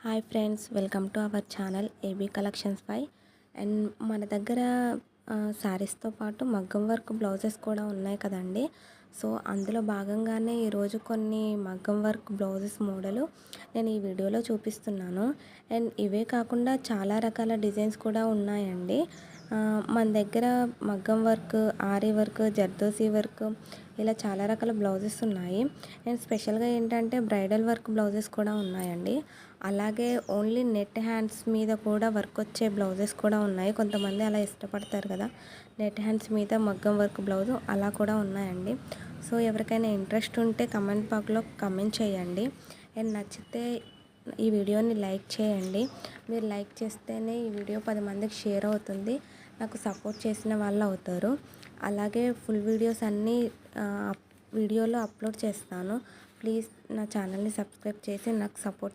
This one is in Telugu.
Hi friends, welcome to our channel AB collections by. And మన దగ్గర శారీస్తో పాటు మగ్గం వర్క్ బ్లౌజెస్ కూడా ఉన్నాయి కదండి. సో అందులో భాగంగానే ఈరోజు కొన్ని మగ్గం వర్క్ బ్లౌజెస్ మోడలు నేను ఈ వీడియోలో చూపిస్తున్నాను. అండ్ ఇవే కాకుండా చాలా రకాల డిజైన్స్ కూడా ఉన్నాయండి. మన దగ్గర మగ్గం work, ary work, zardozi work ఇలా చాలా రకాల బ్లౌజెస్ ఉన్నాయి. అండ్ స్పెషల్గా ఏంటంటే బ్రైడల్ వర్క్ బ్లౌజెస్ కూడా ఉన్నాయండి. అలాగే ఓన్లీ నెట్ హ్యాండ్స్ మీద కూడా వర్క్ వచ్చే బ్లౌజెస్ కూడా ఉన్నాయి. కొంతమంది అలా ఇష్టపడతారు కదా, నెట్ హ్యాండ్స్ మీద మగ్గం వర్క్ బ్లౌజ్ అలా కూడా ఉన్నాయండి. సో ఎవరికైనా ఇంట్రెస్ట్ ఉంటే కమెంట్ బాక్స్లో కమెంట్ చేయండి. అండ్ నచ్చితే ఈ వీడియోని లైక్ చేయండి. మీరు లైక్ చేస్తేనే ఈ వీడియో 10 మందికి షేర్ అవుతుంది, నాకు సపోర్ట్ చేసిన వాళ్ళు అవుతారు. అలాగే ఫుల్ వీడియోస్ అన్నీ వీడియోలో అప్లోడ్ చేస్తాను. ప్లీజ్ నా ఛానల్ని సబ్స్క్రైబ్ చేసి నాకు సపోర్ట్